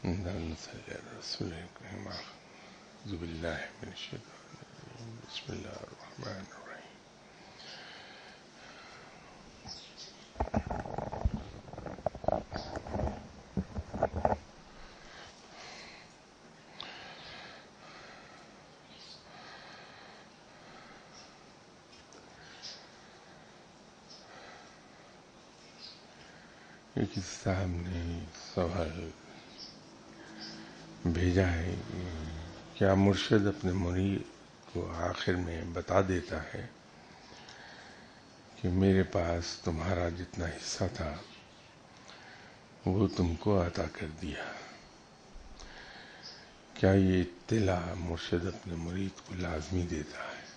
نصلي على رسول الكريم. أعوذ بالله من الشيطان الرجيم. بسم الله الرحمن الرحيم. ایک صاحب نے سوال بھیجا ہے، کیا مرشد اپنے مرید کو آخر میں بتا دیتا ہے کہ میرے پاس تمہارا جتنا حصہ تھا وہ تم کو عطا کر دیا؟ کیا یہ اطلاع مرشد اپنے مرید کو لازمی دیتا ہے؟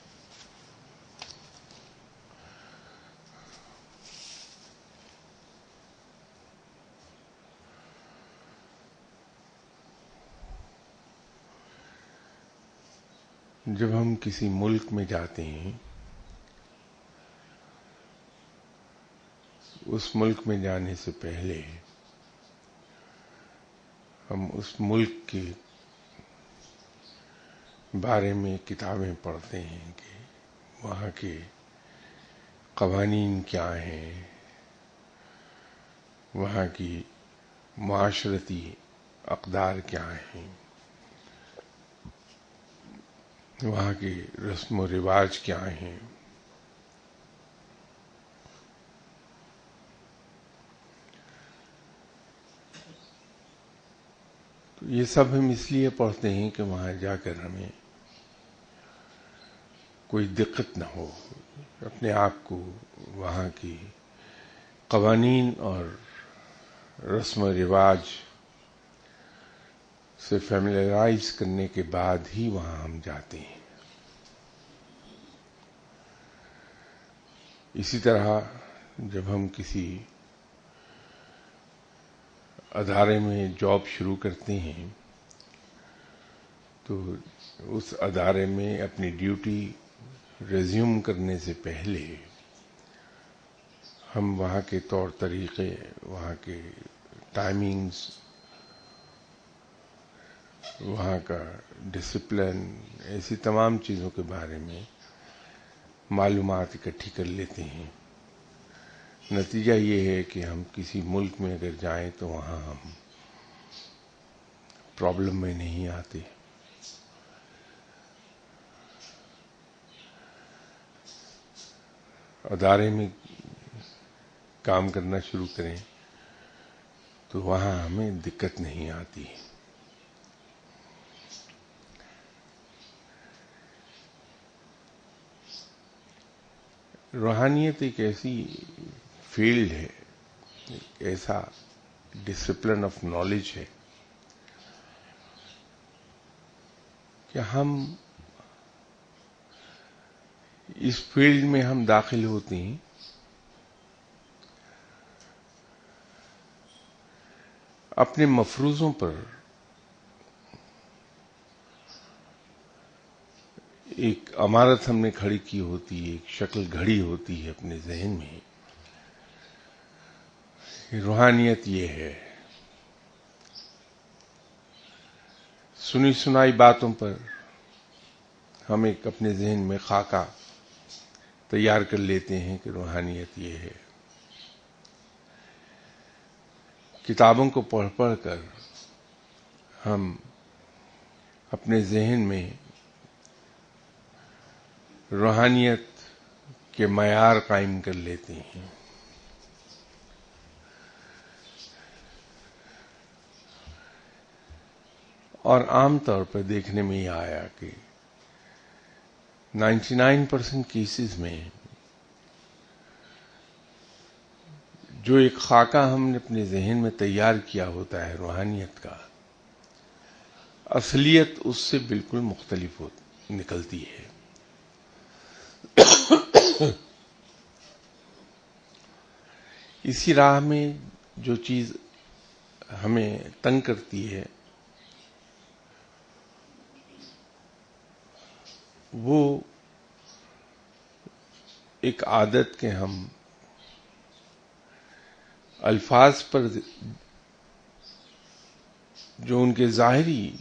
جب ہم کسی ملک میں جاتے ہیں، اس ملک میں جانے سے پہلے ہم اس ملک کے بارے میں کتابیں پڑھتے ہیں کہ وہاں کے قوانین کیا ہیں، وہاں کی معاشرتی اقدار کیا ہیں، وہاں کے رسم و رواج کیا ہیں۔ تو یہ سب ہم اس لیے پڑھتے ہیں کہ وہاں جا کر ہمیں کوئی دقت نہ ہو، اپنے آپ کو وہاں کی قوانین اور رسم و رواج سے فیملیرائز کرنے کے بعد ہی وہاں ہم جاتے ہیں۔ اسی طرح جب ہم کسی ادارے میں جاب شروع کرتے ہیں تو اس ادارے میں اپنی ڈیوٹی ریزیوم کرنے سے پہلے ہم وہاں کے طور طریقے، وہاں کے ٹائمنگز، وہاں کا ڈسپلن، ایسی تمام چیزوں کے بارے میں معلومات اکٹھی کر لیتے ہیں۔ نتیجہ یہ ہے کہ ہم کسی ملک میں اگر جائیں تو وہاں ہم پرابلم میں نہیں آتے۔ ادارے میں کام کرنا شروع کریں تو وہاں ہمیں دقت نہیں آتی۔ روحانیت ایک ایسی فیلڈ ہے، ایک ایسا ڈسپلن آف نالج ہے کہ ہم اس فیلڈ میں ہم داخل ہوتے ہیں اپنے مفروضوں پر ایک عمارت ہم نے کھڑی کی ہوتی ہے، ایک شکل گھڑی ہوتی ہے اپنے ذہن میں۔ روحانیت یہ ہے، سنی سنائی باتوں پر ہم ایک اپنے ذہن میں خاکہ تیار کر لیتے ہیں کہ روحانیت یہ ہے۔ کتابوں کو پڑھ پڑھ کر ہم اپنے ذہن میں روحانیت کے معیار قائم کر لیتے ہیں۔ اور عام طور پر دیکھنے میں یہ آیا کہ 99% کیسز میں جو ایک خاکہ ہم نے اپنے ذہن میں تیار کیا ہوتا ہے روحانیت کا، اصلیت اس سے بالکل مختلف نکلتی ہے۔ اسی راہ میں جو چیز ہمیں تنگ کرتی ہے وہ ایک عادت کہ ہم الفاظ پر جو ان کے ظاہری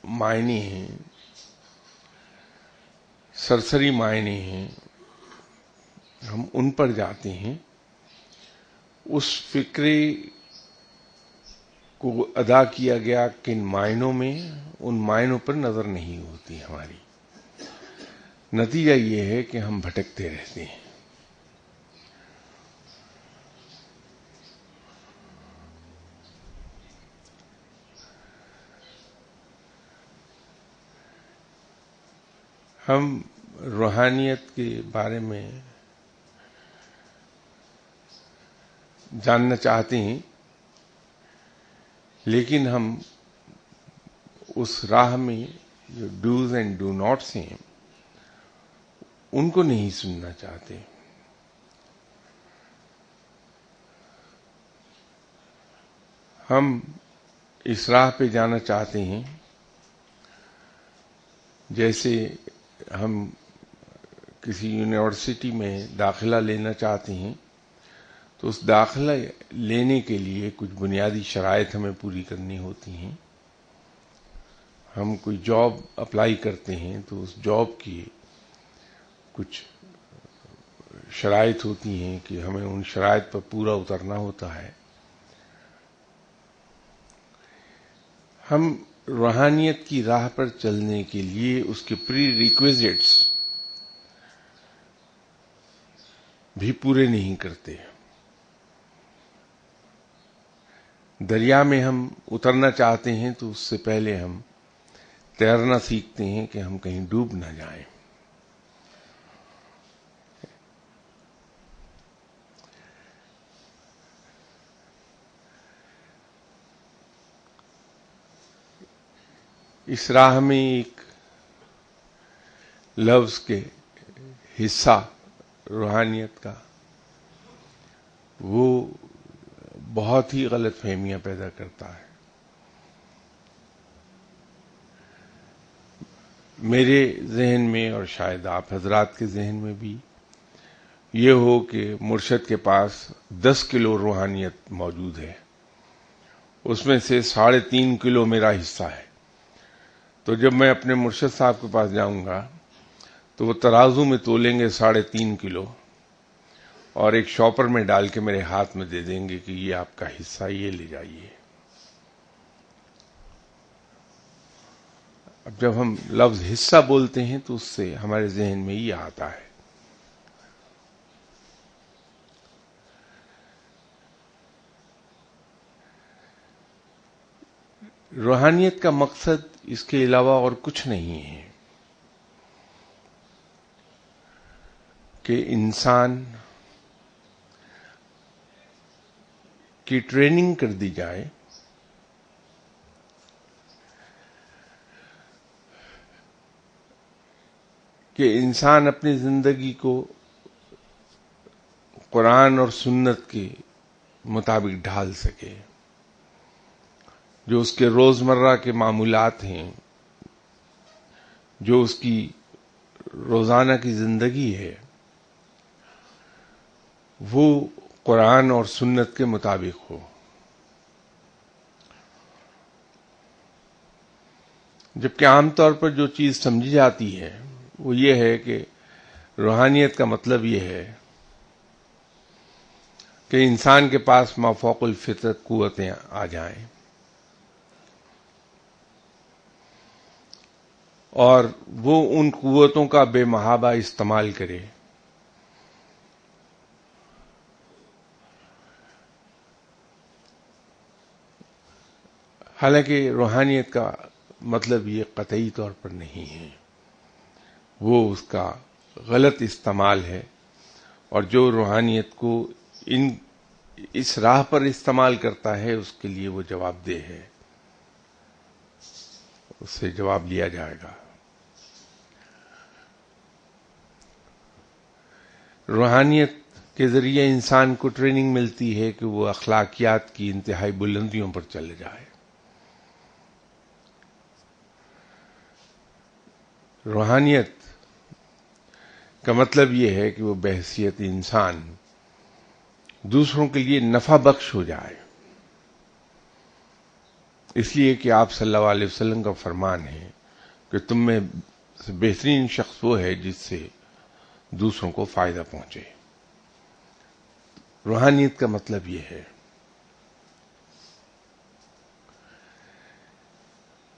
معنی ہیں، سرسری معنی ہیں، ہم ان پر جاتے ہیں، اس فکرے کو ادا کیا گیا کن معنوں میں، ان معنوں پر نظر نہیں ہوتی ہماری۔ نتیجہ یہ ہے کہ ہم بھٹکتے رہتے ہیں۔ ہم روحانیت کے بارے میں جاننا چاہتے ہیں، لیکن ہم اس راہ میں جو ڈوز اینڈ ڈو ناٹس ہیں ان کو نہیں سننا چاہتے۔ ہم اس راہ پہ جانا چاہتے ہیں جیسے ہم کسی یونیورسٹی میں داخلہ لینا چاہتے ہیں تو اس داخلہ لینے کے لیے کچھ بنیادی شرائط ہمیں پوری کرنی ہوتی ہیں۔ ہم کوئی جاب اپلائی کرتے ہیں تو اس جاب کی کچھ شرائط ہوتی ہیں کہ ہمیں ان شرائط پر پورا اترنا ہوتا ہے۔ ہم روحانیت کی راہ پر چلنے کے لیے اس کے پری ریکویزٹس بھی پورے نہیں کرتے۔ دریا میں ہم اترنا چاہتے ہیں تو اس سے پہلے ہم تیرنا سیکھتے ہیں کہ ہم کہیں ڈوب نہ جائیں۔ اس راہ میں ایک لفظ کے حصہ روحانیت کا وہ بہت ہی غلط فہمیاں پیدا کرتا ہے۔ میرے ذہن میں اور شاید آپ حضرات کے ذہن میں بھی یہ ہو کہ مرشد کے پاس 10 کلو روحانیت موجود ہے، اس میں سے 3.5 کلو میرا حصہ ہے، تو جب میں اپنے مرشد صاحب کے پاس جاؤں گا تو وہ ترازو میں تولیں گے 3.5 کلو اور ایک شاپر میں ڈال کے میرے ہاتھ میں دے دیں گے کہ یہ آپ کا حصہ، یہ لے جائیے۔ اب جب ہم لفظ حصہ بولتے ہیں تو اس سے ہمارے ذہن میں یہ آتا ہے۔ روحانیت کا مقصد اس کے علاوہ اور کچھ نہیں ہے کہ انسان کی ٹریننگ کر دی جائے کہ انسان اپنی زندگی کو قرآن اور سنت کے مطابق ڈھال سکے، جو اس کے روزمرہ کے معمولات ہیں، جو اس کی روزانہ کی زندگی ہے، وہ قرآن اور سنت کے مطابق ہو۔ جبکہ عام طور پر جو چیز سمجھی جاتی ہے وہ یہ ہے کہ روحانیت کا مطلب یہ ہے کہ انسان کے پاس مافوق الفطرت قوتیں آ جائیں اور وہ ان قوتوں کا بے محابہ استعمال کرے، حالانکہ روحانیت کا مطلب یہ قطعی طور پر نہیں ہے، وہ اس کا غلط استعمال ہے، اور جو روحانیت کو اس راہ پر استعمال کرتا ہے اس کے لیے وہ جواب دہ ہے، اس سے جواب لیا جائے گا۔ روحانیت کے ذریعے انسان کو ٹریننگ ملتی ہے کہ وہ اخلاقیات کی انتہائی بلندیوں پر چلے جائے۔ روحانیت کا مطلب یہ ہے کہ وہ بحیثیت انسان دوسروں کے لیے نفع بخش ہو جائے، اس لیے کہ آپ صلی اللہ علیہ وسلم کا فرمان ہے کہ تم میں بہترین شخص وہ ہے جس سے دوسروں کو فائدہ پہنچے. روحانیت کا مطلب یہ ہے.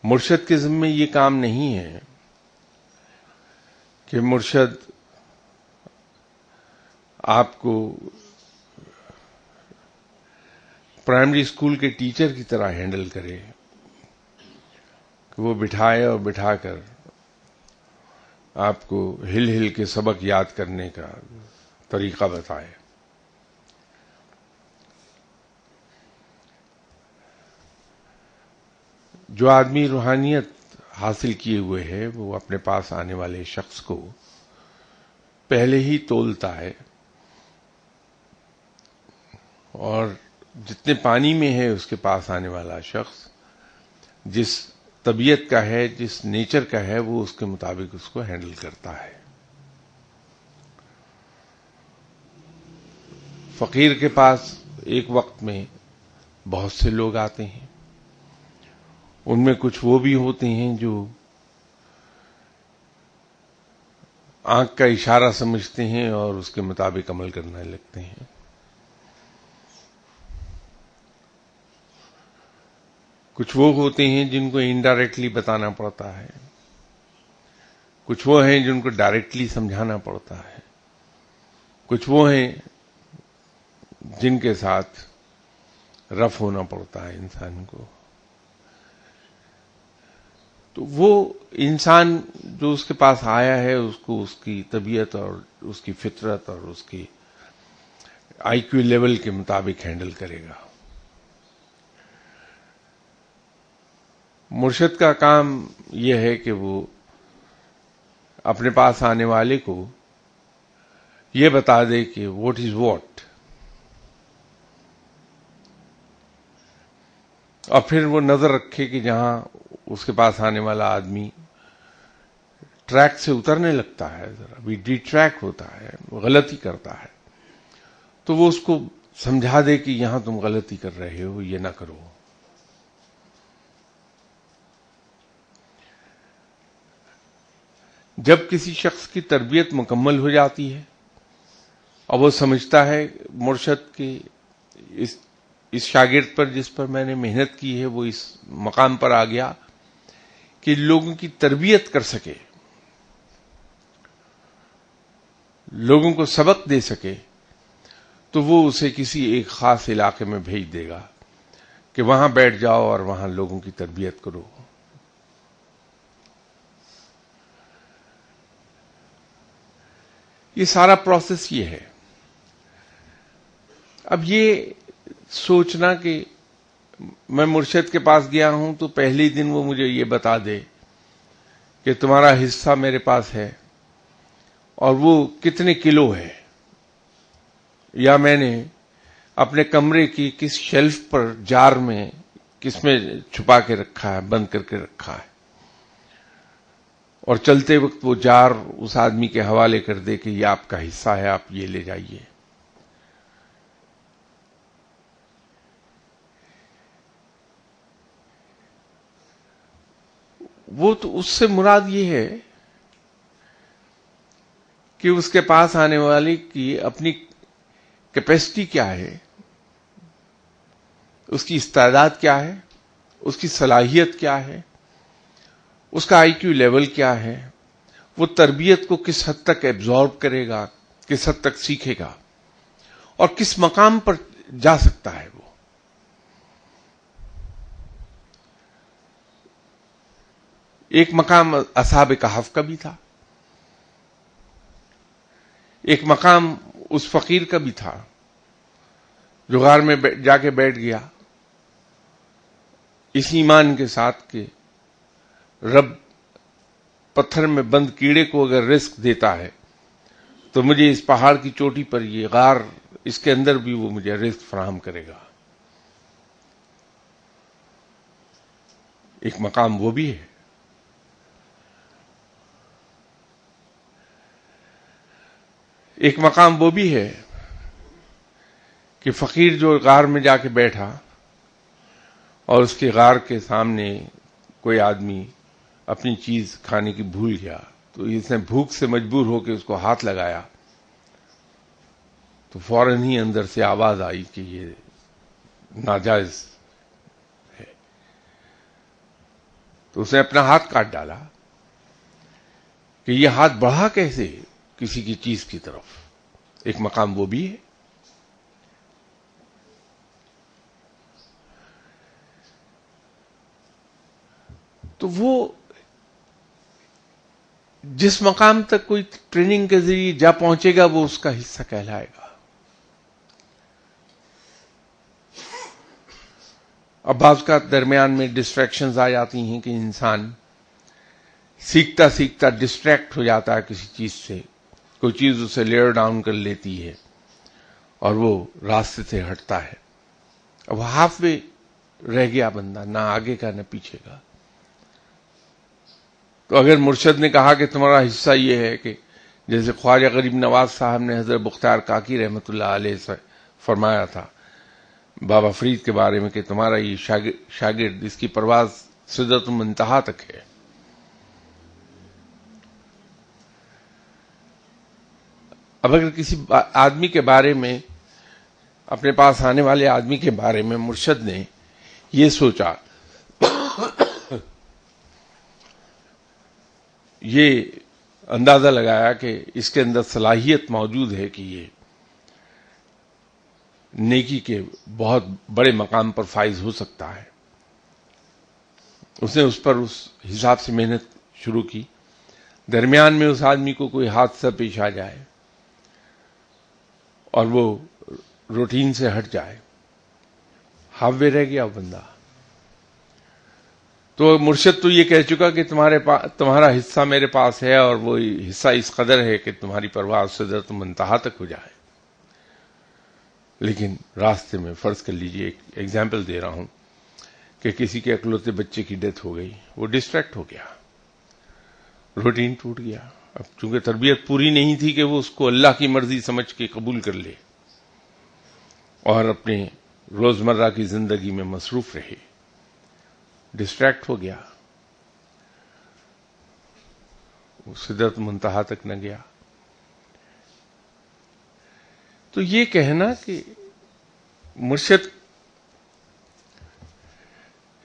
مرشد کے ذمے یہ کام نہیں ہے کہ مرشد آپ کو پرائمری اسکول کے ٹیچر کی طرح ہینڈل کرے، کہ وہ بٹھائے اور بٹھا کر آپ کو ہل ہل کے سبق یاد کرنے کا طریقہ بتائے. جو آدمی روحانیت حاصل کیے ہوئے ہے وہ اپنے پاس آنے والے شخص کو پہلے ہی تولتا ہے، اور جتنے پانی میں ہے اس کے پاس آنے والا شخص جس طبیعت کا ہے، جس نیچر کا ہے، وہ اس کے مطابق اس کو ہینڈل کرتا ہے. فقیر کے پاس ایک وقت میں بہت سے لوگ آتے ہیں، ان میں کچھ وہ بھی ہوتے ہیں جو آنکھ کا اشارہ سمجھتے ہیں اور اس کے مطابق عمل کرنے لگتے ہیں. کچھ وہ ہوتے ہیں جن کو انڈائریکٹلی بتانا پڑتا ہے، کچھ وہ ہیں جن کو ڈائریکٹلی سمجھانا پڑتا ہے، کچھ وہ ہیں جن کے ساتھ رف ہونا پڑتا ہے انسان کو. تو وہ انسان جو اس کے پاس آیا ہے اس کو اس کی طبیعت اور اس کی فطرت اور اس کی آئی کیو لیول کے مطابق ہینڈل کرے گا. مرشد کا کام یہ ہے کہ وہ اپنے پاس آنے والے کو یہ بتا دے کہ واٹ از واٹ، اور پھر وہ نظر رکھے کہ جہاں اس کے پاس آنے والا آدمی ٹریک سے اترنے لگتا ہے، ذرا بھی ڈی ٹریک ہوتا ہے، وہ غلطی کرتا ہے، تو وہ اس کو سمجھا دے کہ یہاں تم غلطی کر رہے ہو، یہ نہ کرو. جب کسی شخص کی تربیت مکمل ہو جاتی ہے اور وہ سمجھتا ہے مرشد کے اس شاگرد پر جس پر میں نے محنت کی ہے وہ اس مقام پر آ گیا کہ لوگوں کی تربیت کر سکے، لوگوں کو سبق دے سکے، تو وہ اسے کسی ایک خاص علاقے میں بھیج دے گا کہ وہاں بیٹھ جاؤ اور وہاں لوگوں کی تربیت کرو. یہ سارا پروسیس یہ ہے. اب یہ سوچنا کہ میں مرشد کے پاس گیا ہوں تو پہلے دن وہ مجھے یہ بتا دے کہ تمہارا حصہ میرے پاس ہے اور وہ کتنے کلو ہے، یا میں نے اپنے کمرے کی کس شیلف پر جار میں کس میں چھپا کے رکھا ہے، بند کر کے رکھا ہے، اور چلتے وقت وہ جار اس آدمی کے حوالے کر دے کہ یہ آپ کا حصہ ہے، آپ یہ لے جائیے. وہ تو اس سے مراد یہ ہے کہ اس کے پاس آنے والے کی اپنی کیپیسٹی کیا ہے، اس کی استعداد کیا ہے، اس کی صلاحیت کیا ہے، اس کا آئی کیو لیول کیا ہے، وہ تربیت کو کس حد تک ایبزارب کرے گا، کس حد تک سیکھے گا، اور کس مقام پر جا سکتا ہے. وہ ایک مقام اصحاب کہف کا بھی تھا، ایک مقام اس فقیر کا بھی تھا جو غار میں جا کے بیٹھ گیا اس ایمان کے ساتھ کہ رب پتھر میں بند کیڑے کو اگر رزق دیتا ہے تو مجھے اس پہاڑ کی چوٹی پر یہ غار، اس کے اندر بھی وہ مجھے رزق فراہم کرے گا. ایک مقام وہ بھی ہے. ایک مقام وہ بھی ہے کہ فقیر جو غار میں جا کے بیٹھا اور اس کے غار کے سامنے کوئی آدمی اپنی چیز کھانے کی بھول گیا، تو اس نے بھوک سے مجبور ہو کے اس کو ہاتھ لگایا، تو فوراً ہی اندر سے آواز آئی کہ یہ ناجائز ہے، تو اس نے اپنا ہاتھ کاٹ ڈالا کہ یہ ہاتھ بڑھا کیسے کسی کی چیز کی طرف، ایک مقام وہ بھی ہے۔ تو وہ جس مقام تک کوئی ٹریننگ کے ذریعے جا پہنچے گا وہ اس کا حصہ کہلائے گا۔ اب بعض کا درمیان میں ڈسٹریکشنز آ جاتی ہیں کہ انسان سیکھتا سیکھتا ڈسٹریکٹ ہو جاتا ہے کسی چیز سے، کوئی چیز اسے لیئر ڈاؤن کر لیتی ہے اور وہ راستے سے ہٹتا ہے، اب ہاف وے رہ گیا بندہ، نہ آگے کا نہ پیچھے کا۔ تو اگر مرشد نے کہا کہ تمہارا حصہ یہ ہے کہ جیسے خواجہ غریب نواز صاحب نے حضرت بختیار کاکی رحمۃ اللہ علیہ سے فرمایا تھا بابا فرید کے بارے میں کہ تمہارا یہ شاگرد اس کی پرواز سدرۃ المنتہا تک ہے۔ اب اگر کسی آدمی کے بارے میں، اپنے پاس آنے والے آدمی کے بارے میں مرشد نے یہ سوچا، یہ اندازہ لگایا کہ اس کے اندر صلاحیت موجود ہے کہ یہ نیکی کے بہت بڑے مقام پر فائز ہو سکتا ہے، اس نے اس پر اس حساب سے محنت شروع کی۔ درمیان میں اس آدمی کو کوئی حادثہ پیش آ جائے اور وہ روٹین سے ہٹ جائے، ہاف وے رہ گیا وہ بندہ۔ تو مرشد تو یہ کہہ چکا کہ تمہارا حصہ میرے پاس ہے، اور وہ حصہ اس قدر ہے کہ تمہاری پرواز سدرۃ المنتہا تک ہو جائے، لیکن راستے میں فرض کر لیجئے، ایک ایگزامپل دے رہا ہوں کہ کسی کے اکلوتے بچے کی ڈیتھ ہو گئی، وہ ڈسٹریکٹ ہو گیا، روٹین ٹوٹ گیا۔ اب چونکہ تربیت پوری نہیں تھی کہ وہ اس کو اللہ کی مرضی سمجھ کے قبول کر لے اور اپنے روزمرہ کی زندگی میں مصروف رہے، ڈسٹریکٹ ہو گیا، وہ سدرۃ منتہا تک نہ گیا۔ تو یہ کہنا کہ مرشد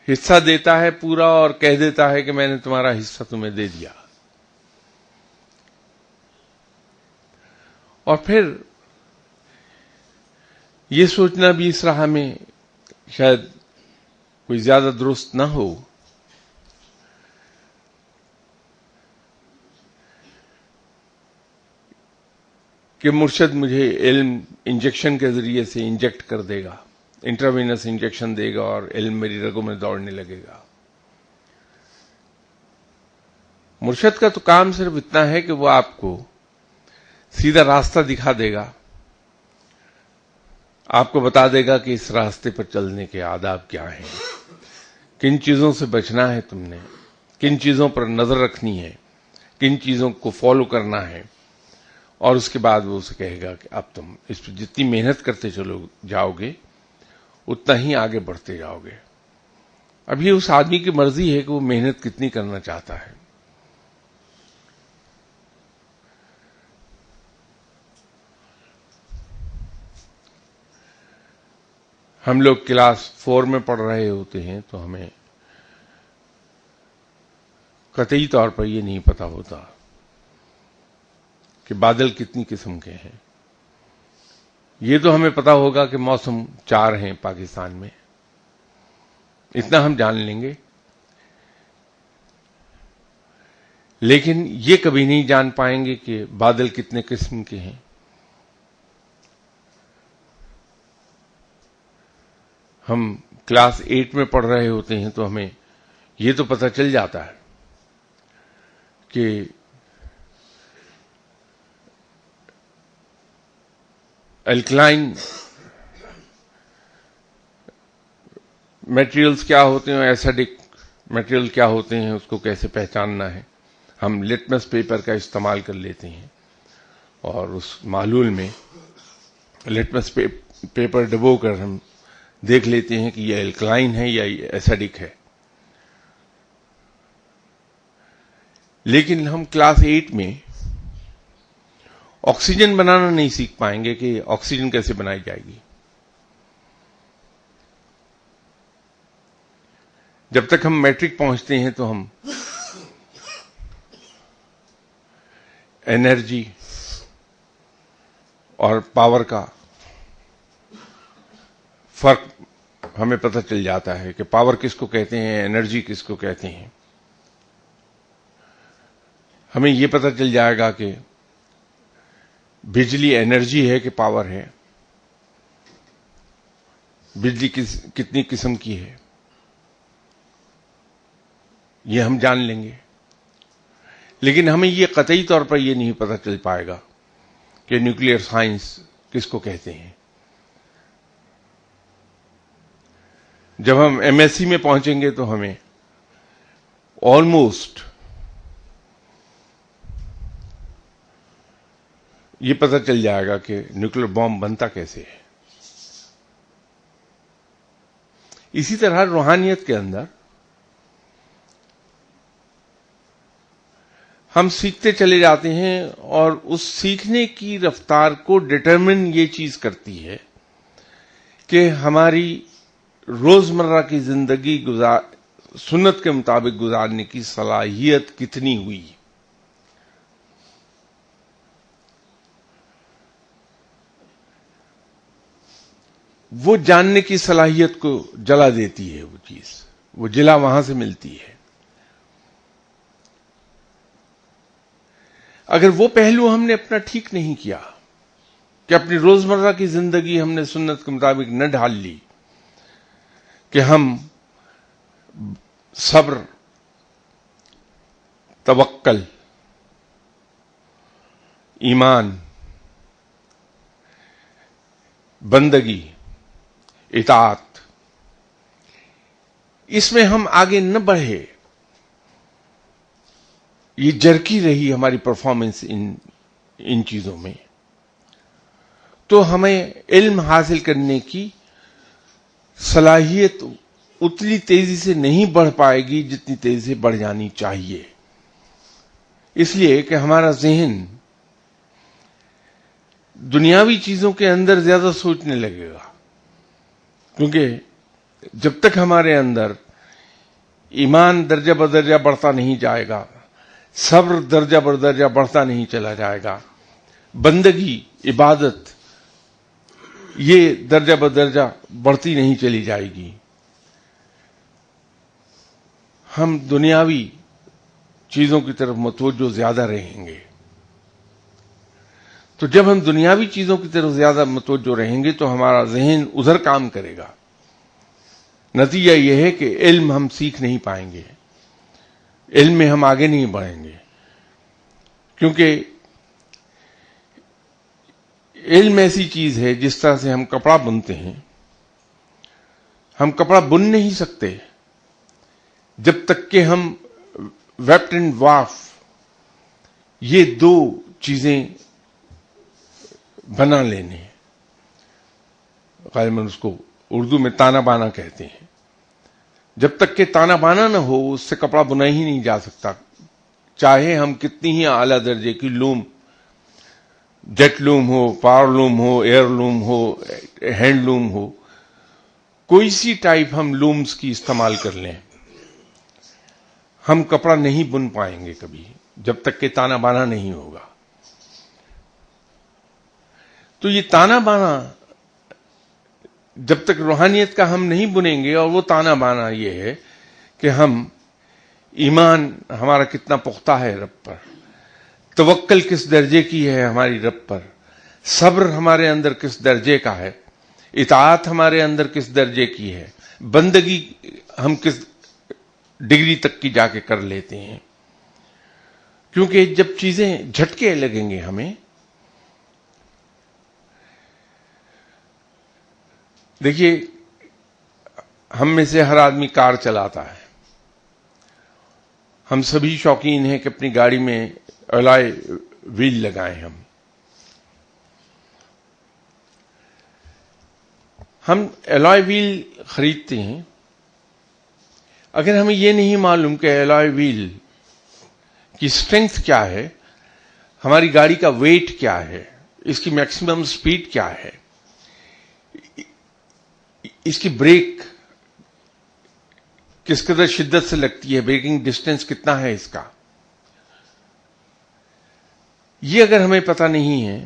حصہ دیتا ہے پورا اور کہہ دیتا ہے کہ میں نے تمہارا حصہ تمہیں دے دیا، اور پھر یہ سوچنا بھی اس راہ میں شاید کوئی زیادہ درست نہ ہو کہ مرشد مجھے علم انجیکشن کے ذریعے سے انجیکٹ کر دے گا، انٹراوینس انجیکشن دے گا اور علم میری رگوں میں دوڑنے لگے گا۔ مرشد کا تو کام صرف اتنا ہے کہ وہ آپ کو سیدھا راستہ دکھا دے گا، آپ کو بتا دے گا کہ اس راستے پر چلنے کے آداب کیا ہیں، کن چیزوں سے بچنا ہے تم نے، کن چیزوں پر نظر رکھنی ہے، کن چیزوں کو فالو کرنا ہے، اور اس کے بعد وہ اسے کہے گا کہ اب تم اس پہ جتنی محنت کرتے چلو جاؤ گے اتنا ہی آگے بڑھتے جاؤ گے۔ اب یہ اس آدمی کی مرضی ہے کہ وہ محنت کتنی کرنا چاہتا ہے۔ ہم لوگ کلاس 4 میں پڑھ رہے ہوتے ہیں تو ہمیں قطعی طور پر یہ نہیں پتا ہوتا کہ بادل کتنی قسم کے ہیں۔ یہ تو ہمیں پتا ہوگا کہ موسم 4 ہیں پاکستان میں، اتنا ہم جان لیں گے، لیکن یہ کبھی نہیں جان پائیں گے کہ بادل کتنے قسم کے ہیں۔ ہم کلاس 8 میں پڑھ رہے ہوتے ہیں تو ہمیں یہ تو پتہ چل جاتا ہے کہ الکلائن میٹیریلز کیا ہوتے ہیں، ایسیڈک میٹیریل کیا ہوتے ہیں، اس کو کیسے پہچاننا ہے۔ ہم لٹمس پیپر کا استعمال کر لیتے ہیں اور اس محلول میں لٹمس پیپر ڈبو کر ہم دیکھ لیتے ہیں کہ یہ الکلائن ہے یا یہ ایسیڈک ہے. لیکن ہم کلاس 8 میں آکسیجن بنانا نہیں سیکھ پائیں گے کہ آکسیجن کیسے بنائی جائے گی. جب تک ہم میٹرک پہنچتے ہیں تو ہم انرجی اور پاور کا فرق ہمیں پتہ چل جاتا ہے کہ پاور کس کو کہتے ہیں, انرجی کس کو کہتے ہیں. ہمیں یہ پتہ چل جائے گا کہ بجلی انرجی ہے کہ پاور ہے, بجلی کتنی قسم کی ہے, یہ ہم جان لیں گے. لیکن ہمیں یہ قطعی طور پر یہ نہیں پتہ چل پائے گا کہ نیوکلیئر سائنس کس کو کہتے ہیں. جب ہم ایم ایس سی میں پہنچیں گے تو ہمیں آلموسٹ یہ پتہ چل جائے گا کہ نیوکلیئر بام بنتا کیسے ہے. اسی طرح روحانیت کے اندر ہم سیکھتے چلے جاتے ہیں اور اس سیکھنے کی رفتار کو ڈٹرمن یہ چیز کرتی ہے کہ ہماری روزمرہ کی زندگی سنت کے مطابق گزارنے کی صلاحیت کتنی ہوئی. وہ جاننے کی صلاحیت کو جلا دیتی ہے. وہ چیز, وہ جلا وہاں سے ملتی ہے. اگر وہ پہلو ہم نے اپنا ٹھیک نہیں کیا کہ اپنی روزمرہ کی زندگی ہم نے سنت کے مطابق نہ ڈھال لی, کہ ہم صبر, توکل, ایمان, بندگی, اطاعت, اس میں ہم آگے نہ بڑھے, یہ جرکی رہی ہماری پرفارمنس ان چیزوں میں, تو ہمیں علم حاصل کرنے کی صلاحیت اتنی تیزی سے نہیں بڑھ پائے گی جتنی تیزی سے بڑھ جانی چاہیے. اس لیے کہ ہمارا ذہن دنیاوی چیزوں کے اندر زیادہ سوچنے لگے گا, کیونکہ جب تک ہمارے اندر ایمان درجہ بدرجہ بڑھتا نہیں جائے گا, صبر درجہ بدرجہ بڑھتا نہیں چلا جائے گا, بندگی, عبادت یہ درجہ بدرجہ بڑھتی نہیں چلی جائے گی, ہم دنیاوی چیزوں کی طرف متوجہ زیادہ رہیں گے. تو جب ہم دنیاوی چیزوں کی طرف زیادہ متوجہ رہیں گے تو ہمارا ذہن ادھر کام کرے گا. نتیجہ یہ ہے کہ علم ہم سیکھ نہیں پائیں گے, علم میں ہم آگے نہیں بڑھیں گے, کیونکہ علم ایسی چیز ہے جس طرح سے ہم کپڑا بنتے ہیں, ہم کپڑا بن نہیں سکتے جب تک کہ ہم ویپٹ اینڈ واف یہ دو چیزیں بنا لینے, غالباً اس کو اردو میں تانا بانا کہتے ہیں. جب تک کہ تانا بانا نہ ہو اس سے کپڑا بنا ہی نہیں جا سکتا, چاہے ہم کتنی ہی اعلیٰ درجے کی لوم, جیٹ لوم ہو, پاور لوم ہو, ایئر لوم ہو, ہینڈ لوم ہو, کوئی سی ٹائپ ہم لومز کی استعمال کر لیں, ہم کپڑا نہیں بن پائیں گے کبھی جب تک کہ تانا بانا نہیں ہوگا. تو یہ تانا بانا جب تک روحانیت کا ہم نہیں بنیں گے, اور وہ تانا بانا یہ ہے کہ ہم ایمان ہمارا کتنا پختہ ہے رب پر, توکل کس درجے کی ہے ہماری رب پر, صبر ہمارے اندر کس درجے کا ہے, اطاعت ہمارے اندر کس درجے کی ہے, بندگی ہم کس ڈگری تک کی جا کے کر لیتے ہیں. کیونکہ جب چیزیں جھٹکے لگیں گے ہمیں, دیکھیے ہم میں سے ہر آدمی کار چلاتا ہے, ہم سبھی شوقین ہیں کہ اپنی گاڑی میں الائے ویل لگائیں ہم. ہم الوائے ویل خریدتے ہیں، اگر ہمیں یہ نہیں معلوم کہ الوائے ویل کی اسٹرینتھ کیا ہے، ہماری گاڑی کا ویٹ کیا ہے، اس کی میکسیمم سپیڈ کیا ہے، اس کی بریک کس قدر شدت سے لگتی ہے، بریکنگ ڈسٹینس کتنا ہے اس کا، یہ اگر ہمیں پتہ نہیں ہے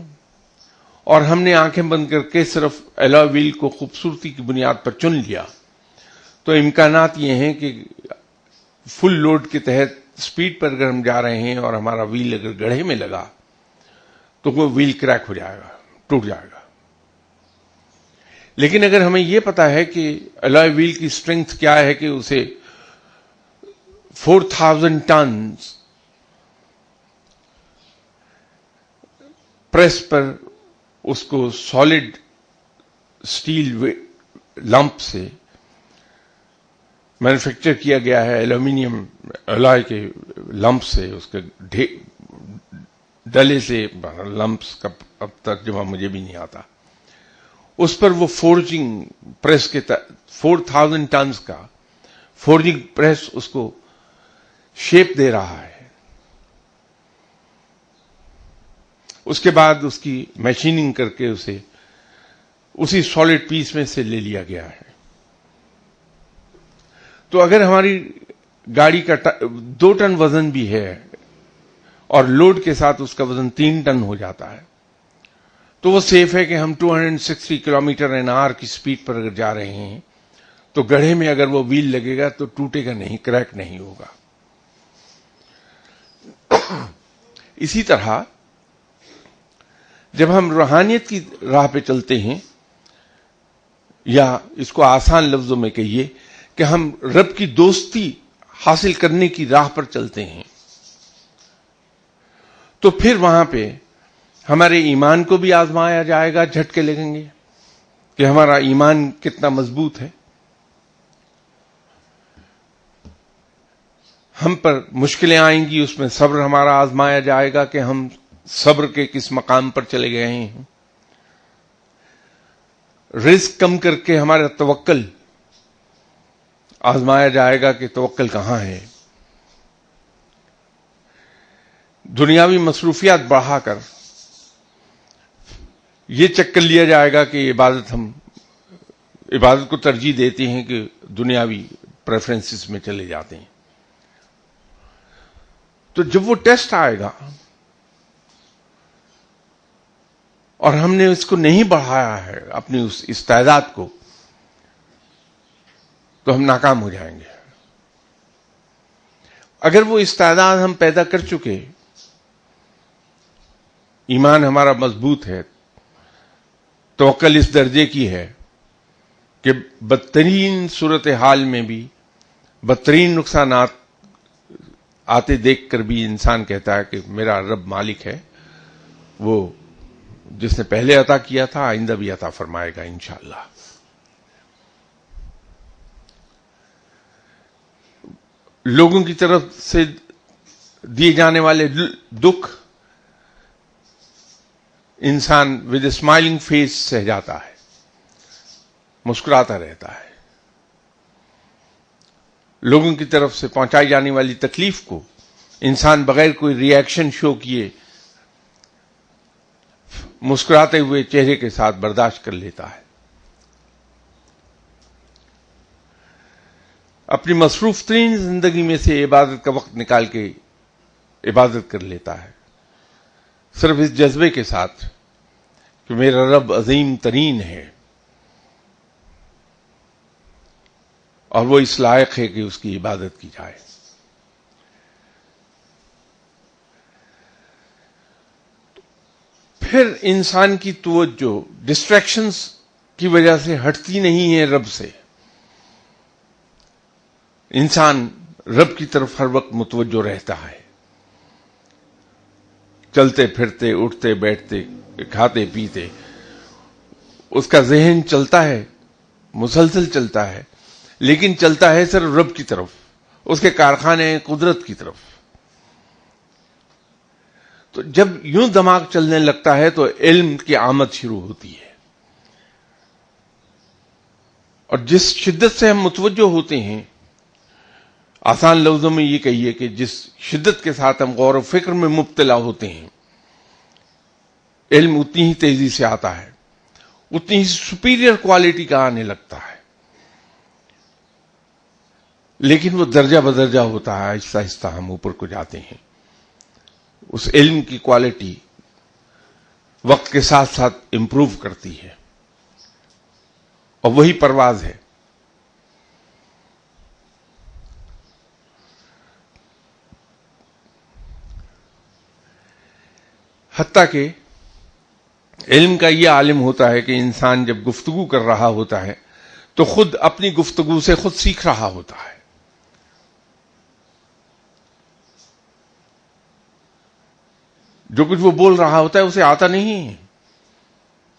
اور ہم نے آنکھیں بند کر کے صرف الوائے ویل کو خوبصورتی کی بنیاد پر چن لیا، تو امکانات یہ ہیں کہ فل لوڈ کے تحت سپیڈ پر اگر ہم جا رہے ہیں اور ہمارا ویل اگر گڑھے میں لگا تو وہ ویل کریک ہو جائے گا، ٹوٹ جائے گا۔ لیکن اگر ہمیں یہ پتا ہے کہ الوائے ویل کی اسٹرینتھ کیا ہے کہ اسے 4000 ٹنز پریس پر اس کو سالڈ اسٹیل لمپ سے مینوفیکچر کیا گیا ہے، ایلومینیم الوائے کے لمپ سے، اس کے ڈلے سے، لمپس کا اب ترجمہ مجھے بھی نہیں آتا، اس پر وہ فورجنگ پریس کے 4000 ٹنز کا فورجنگ پریس اس کو شیپ دے رہا ہے، اس کے بعد اس کی مشیننگ کر کے اسے اسی سالڈ پیس میں سے لے لیا گیا ہے۔ تو اگر ہماری گاڑی کا 2 ٹن وزن بھی ہے اور لوڈ کے ساتھ اس کا وزن 3 ٹن ہو جاتا ہے تو وہ سیف ہے کہ ہم 260 km/h کی سپیڈ پر اگر جا رہے ہیں تو گڑھے میں اگر وہ ویل لگے گا تو ٹوٹے گا نہیں، کریک نہیں ہوگا۔ اسی طرح جب ہم روحانیت کی راہ پہ چلتے ہیں، یا اس کو آسان لفظوں میں کہیے کہ ہم رب کی دوستی حاصل کرنے کی راہ پر چلتے ہیں، تو پھر وہاں پہ ہمارے ایمان کو بھی آزمایا جائے گا، جھٹکے لگیں گے کہ ہمارا ایمان کتنا مضبوط ہے، ہم پر مشکلیں آئیں گی، اس میں صبر ہمارا آزمایا جائے گا کہ ہم صبر کے کس مقام پر چلے گئے ہیں، رزق کم کر کے ہمارا توکل آزمایا جائے گا کہ توکل کہاں ہے، دنیاوی مصروفیات بڑھا کر یہ چیک کر لیا جائے گا کہ ہم عبادت کو ترجیح دیتے ہیں کہ دنیاوی پریفرنسز میں چلے جاتے ہیں۔ تو جب وہ ٹیسٹ آئے گا اور ہم نے اس کو نہیں بڑھایا ہے اپنی اس استعداد کو، تو ہم ناکام ہو جائیں گے۔ اگر وہ استعداد ہم پیدا کر چکے، ایمان ہمارا مضبوط ہے، توکل اس درجے کی ہے کہ بدترین صورتحال میں بھی، بدترین نقصانات آتے دیکھ کر بھی انسان کہتا ہے کہ میرا رب مالک ہے، وہ جس نے پہلے عطا کیا تھا آئندہ بھی عطا فرمائے گا انشاءاللہ۔ لوگوں کی طرف سے دیے جانے والے دکھ انسان ود اے اسمائلنگ فیس سہ جاتا ہے، مسکراتا رہتا ہے۔ لوگوں کی طرف سے پہنچائی جانے والی تکلیف کو انسان بغیر کوئی ری ایکشن شو کیے مسکراتے ہوئے چہرے کے ساتھ برداشت کر لیتا ہے۔ اپنی مصروف ترین زندگی میں سے عبادت کا وقت نکال کے عبادت کر لیتا ہے، صرف اس جذبے کے ساتھ کہ میرا رب عظیم ترین ہے اور وہ اس لائق ہے کہ اس کی عبادت کی جائے۔ پھر انسان کی توجہ ڈسٹریکشنز کی وجہ سے ہٹتی نہیں ہے رب سے، انسان رب کی طرف ہر وقت متوجہ رہتا ہے، چلتے پھرتے، اٹھتے بیٹھتے، کھاتے پیتے، اس کا ذہن چلتا ہے، مسلسل چلتا ہے، لیکن چلتا ہے صرف رب کی طرف، اس کے کارخانے قدرت کی طرف۔ تو جب یوں دماغ چلنے لگتا ہے تو علم کی آمد شروع ہوتی ہے، اور جس شدت سے ہم متوجہ ہوتے ہیں، آسان لفظوں میں یہ کہیے کہ جس شدت کے ساتھ ہم غور و فکر میں مبتلا ہوتے ہیں، علم اتنی ہی تیزی سے آتا ہے، اتنی ہی سپیریئر کوالٹی کا آنے لگتا ہے، لیکن وہ درجہ بدرجہ ہوتا ہے، آہستہ آہستہ ہم اوپر کو جاتے ہیں۔ اس علم کی کوالٹی وقت کے ساتھ ساتھ امپروو کرتی ہے، اور وہی پرواز ہے۔ حتیٰ کہ علم کا یہ عالم ہوتا ہے کہ انسان جب گفتگو کر رہا ہوتا ہے تو خود اپنی گفتگو سے خود سیکھ رہا ہوتا ہے۔ جو کچھ وہ بول رہا ہوتا ہے اسے آتا نہیں ہے،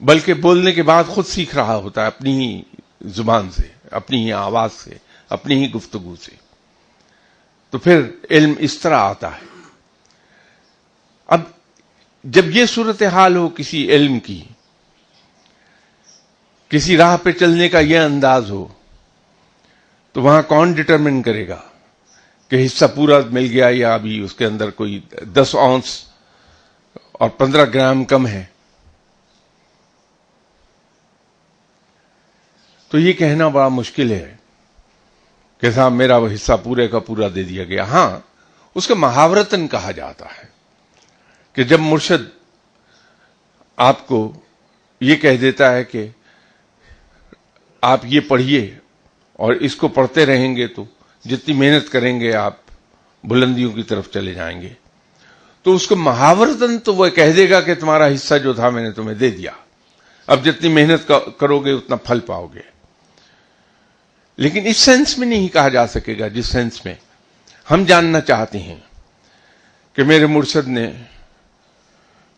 بلکہ بولنے کے بعد خود سیکھ رہا ہوتا ہے، اپنی ہی زبان سے، اپنی ہی آواز سے، اپنی ہی گفتگو سے۔ تو پھر علم اس طرح آتا ہے۔ اب جب یہ صورتحال ہو کسی علم کی، کسی راہ پہ چلنے کا یہ انداز ہو، تو وہاں کون ڈٹرمن کرے گا کہ حصہ پورا مل گیا یا ابھی اس کے اندر کوئی 10 اونس اور 15 گرام کم ہے؟ تو یہ کہنا بڑا مشکل ہے کہ صاحب میرا وہ حصہ پورے کا پورا دے دیا گیا۔ ہاں، اس کا محاورتاً کہا جاتا ہے کہ جب مرشد آپ کو یہ کہہ دیتا ہے کہ آپ یہ پڑھیے اور اس کو پڑھتے رہیں گے تو جتنی محنت کریں گے آپ بلندیوں کی طرف چلے جائیں گے، تو اس کو محاورتاً تو وہ کہہ دے گا کہ تمہارا حصہ جو تھا میں نے تمہیں دے دیا، اب جتنی محنت کرو گے اتنا پھل پاؤ گے۔ لیکن اس سینس میں نہیں کہا جا سکے گا جس سینس میں ہم جاننا چاہتے ہیں کہ میرے مرشد نے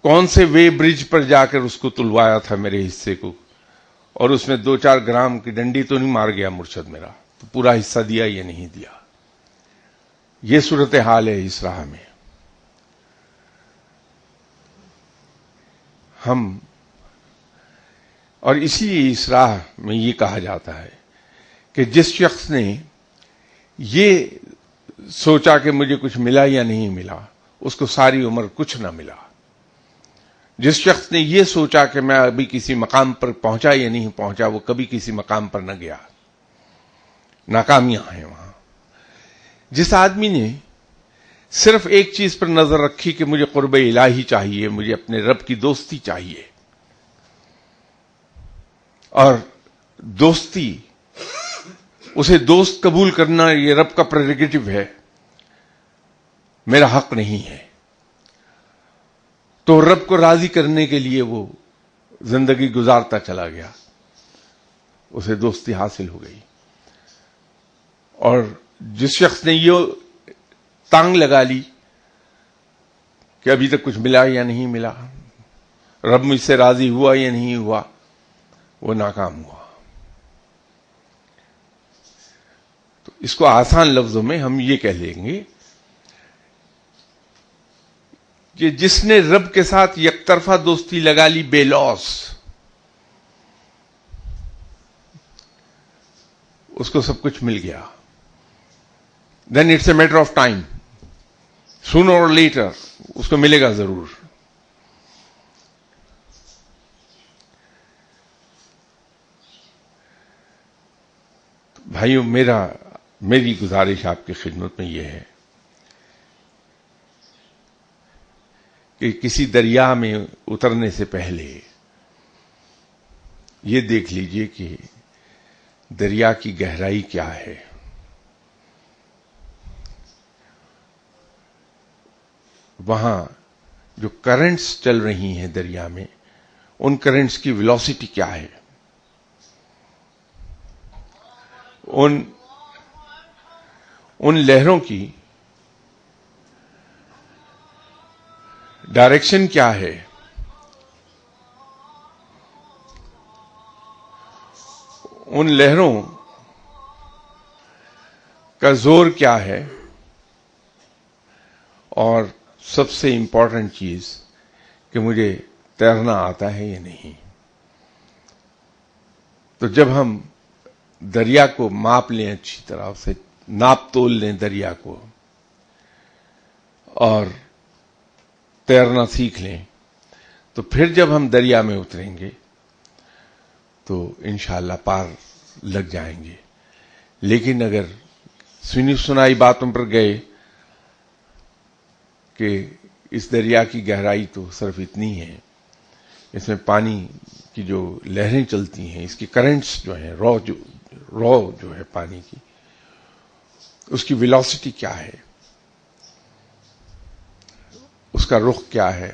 کون سے وے برج پر جا کر اس کو تلوایا تھا میرے حصے کو، اور اس میں 2-4 گرام کی ڈنڈی تو نہیں مار گیا مرشد میرا، تو پورا حصہ دیا یا نہیں دیا۔ یہ صورتحال ہے اس راہ میں۔ ہم اور اسی لیے اس راہ میں یہ کہا جاتا ہے کہ جس شخص نے یہ سوچا کہ مجھے کچھ ملا یا نہیں ملا، اس کو ساری عمر کچھ نہ ملا۔ جس شخص نے یہ سوچا کہ میں ابھی کسی مقام پر پہنچا یا نہیں پہنچا، وہ کبھی کسی مقام پر نہ گیا، ناکامیاں ہیں وہاں۔ جس آدمی نے صرف ایک چیز پر نظر رکھی کہ مجھے قرب الہی چاہیے، مجھے اپنے رب کی دوستی چاہیے، اور دوستی، اسے دوست قبول کرنا یہ رب کا پریروگیٹو ہے، میرا حق نہیں ہے، تو رب کو راضی کرنے کے لیے وہ زندگی گزارتا چلا گیا، اسے دوستی حاصل ہو گئی۔ اور جس شخص نے یہ تانگ لگا لی کہ ابھی تک کچھ ملا یا نہیں ملا، رب مجھ سے راضی ہوا یا نہیں ہوا، وہ ناکام ہوا۔ تو اس کو آسان لفظوں میں ہم یہ کہہ لیں گے کہ جس نے رب کے ساتھ یک طرفہ دوستی لگا لی بے لوس، اس کو سب کچھ مل گیا۔ Then it's a matter of time, sooner or later اس کو ملے گا ضرور۔ بھائیو، میری گزارش آپ کی خدمت میں یہ ہے کہ کسی دریا میں اترنے سے پہلے یہ دیکھ لیجئے کہ دریا کی گہرائی کیا ہے، وہاں جو کرنٹس چل رہی ہیں دریا میں، ان کرنٹس کی ویلوسٹی کیا ہے، ان لہروں کی ڈائریکشن کیا ہے، ان لہروں کا زور کیا ہے، اور سب سے امپورٹنٹ چیز کہ مجھے تیرنا آتا ہے یا نہیں۔ تو جب ہم دریا کو ماپ لیں اچھی طرح سے، ناپ تول لیں دریا کو، اور تیرنا سیکھ لیں، تو پھر جب ہم دریا میں اتریں گے تو انشاءاللہ پار لگ جائیں گے۔ لیکن اگر سنی سنائی باتوں پر گئے کہ اس دریا کی گہرائی تو صرف اتنی ہے، اس میں پانی کی جو لہریں چلتی ہیں، اس کی کرنٹس جو ہیں، رو جو ہے پانی کی، اس کی ویلوسٹی کیا ہے، اس کا رخ کیا ہے،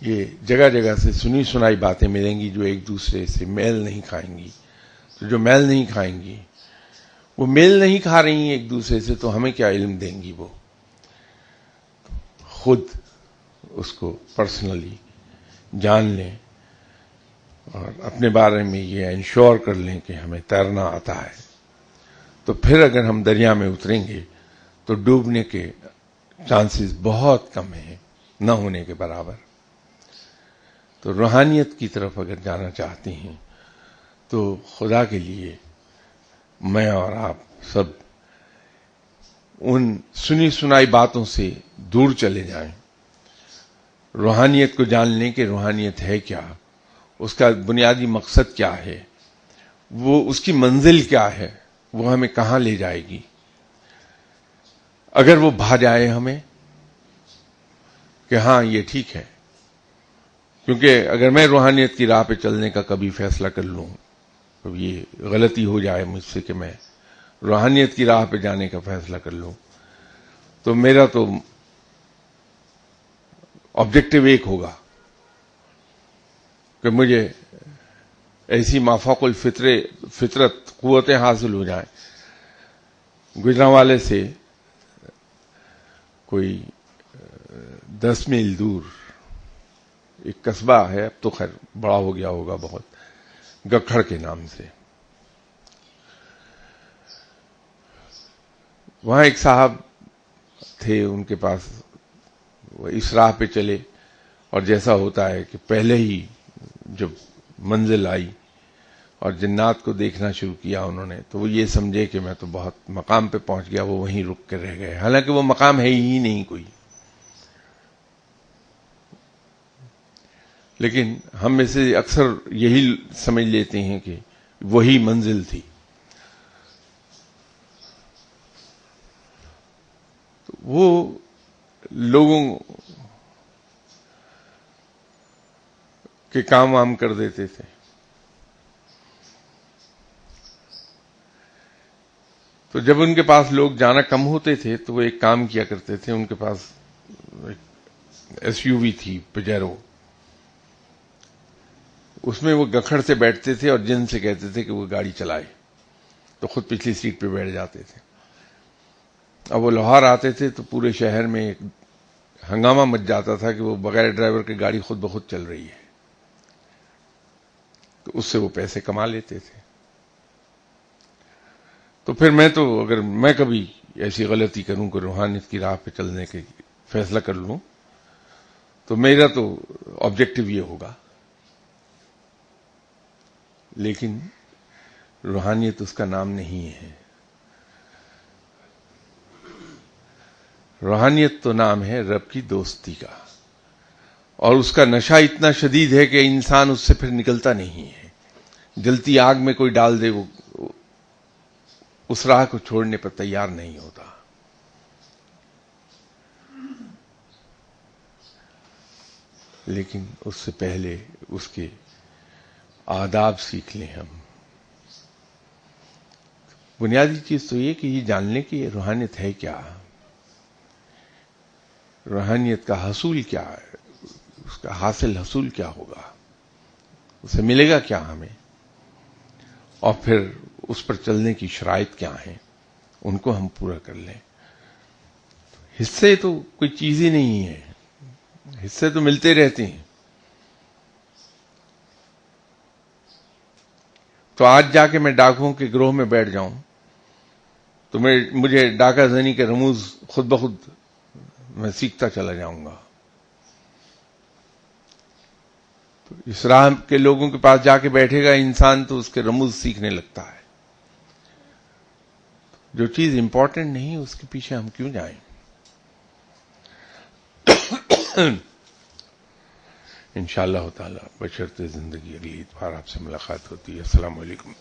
یہ جگہ جگہ سے سنی سنائی باتیں ملیں گی جو ایک دوسرے سے میل نہیں کھائیں گی۔ تو جو میل نہیں کھائیں گی، وہ میل نہیں کھا رہی ہیں ایک دوسرے سے، تو ہمیں کیا علم دیں گی؟ وہ خود اس کو پرسنلی جان لیں اور اپنے بارے میں یہ انشور کر لیں کہ ہمیں تیرنا آتا ہے، تو پھر اگر ہم دریا میں اتریں گے تو ڈوبنے کے چانسز بہت کم ہیں، نہ ہونے کے برابر۔ تو روحانیت کی طرف اگر جانا چاہتے ہیں تو خدا کے لیے میں اور آپ سب ان سنی سنائی باتوں سے دور چلے جائیں، روحانیت کو جان لیں کہ روحانیت ہے کیا، اس کا بنیادی مقصد کیا ہے، وہ اس کی منزل کیا ہے، وہ ہمیں کہاں لے جائے گی۔ اگر وہ بھا جائے ہمیں کہ ہاں یہ ٹھیک ہے، کیونکہ اگر میں روحانیت کی راہ پہ چلنے کا کبھی فیصلہ کر لوں، تو یہ غلطی ہو جائے مجھ سے کہ میں روحانیت کی راہ پہ جانے کا فیصلہ کر لوں، تو میرا تو آبجیکٹو ایک ہوگا کہ مجھے ایسی مافوق فطرت قوتیں حاصل ہو جائیں۔ گجرانوالے سے کوئی 10 میل دور ایک قصبہ ہے، اب تو خیر بڑا ہو گیا ہوگا بہت، گکھڑ کے نام سے۔ وہاں ایک صاحب تھے، ان کے پاس وہ اس راہ پہ چلے، اور جیسا ہوتا ہے کہ پہلے ہی جب منزل آئی اور جنات کو دیکھنا شروع کیا انہوں نے، تو وہ یہ سمجھے کہ میں تو بہت مقام پہ پہنچ گیا، وہ وہیں رک کے رہ گئے، حالانکہ وہ مقام ہے ہی نہیں کوئی۔ لیکن ہم میں سے اکثر یہی سمجھ لیتے ہیں کہ وہی منزل تھی۔ وہ لوگوں کے کام وام کر دیتے تھے۔ تو جب ان کے پاس لوگ جانا کم ہوتے تھے تو وہ ایک کام کیا کرتے تھے، ان کے پاس SUV تھی پجیرو، اس میں وہ گکھڑ سے بیٹھتے تھے اور جن سے کہتے تھے کہ وہ گاڑی چلائے، تو خود پچھلی سیٹ پہ بیٹھ جاتے تھے۔ اب وہ لاہور آتے تھے تو پورے شہر میں ایک ہنگامہ مچ جاتا تھا کہ وہ بغیر ڈرائیور کے گاڑی خود بخود چل رہی ہے، تو اس سے وہ پیسے کما لیتے تھے۔ تو پھر اگر میں کبھی ایسی غلطی کروں کہ روحانیت کی راہ پہ چلنے کے فیصلہ کر لوں، تو میرا تو آبجیکٹو یہ ہوگا، لیکن روحانیت اس کا نام نہیں ہے۔ روحانیت تو نام ہے رب کی دوستی کا، اور اس کا نشہ اتنا شدید ہے کہ انسان اس سے پھر نکلتا نہیں ہے۔ جلتی آگ میں کوئی ڈال دے، وہ اس راہ کو چھوڑنے پر تیار نہیں ہوتا۔ لیکن اس سے پہلے اس کے آداب سیکھ لیں ہم۔ بنیادی چیز تو یہ کہ یہ جان لیں کہ یہ روحانیت ہے کیا، روحانیت کا حصول کیا ہے، اس کا حصول کیا ہوگا، اسے ملے گا کیا ہمیں، اور پھر اس پر چلنے کی شرائط کیا ہیں، ان کو ہم پورا کر لیں۔ حصے تو کوئی چیز ہی نہیں ہے، حصے تو ملتے رہتے ہیں۔ تو آج جا کے میں ڈاکوؤں کے گروہ میں بیٹھ جاؤں تو مجھے ڈاکہ زنی کے رموز خود بخود میں سیکھتا چلا جاؤں گا۔ تو اس راہ کے لوگوں کے پاس جا کے بیٹھے گا انسان تو اس کے رموز سیکھنے لگتا ہے۔ جو چیز امپورٹنٹ نہیں اس کے پیچھے ہم کیوں جائیں؟ انشاءاللہ تعالی بشرط زندگی اگلی اتوار آپ سے ملاقات ہوتی ہے. السلام علیکم.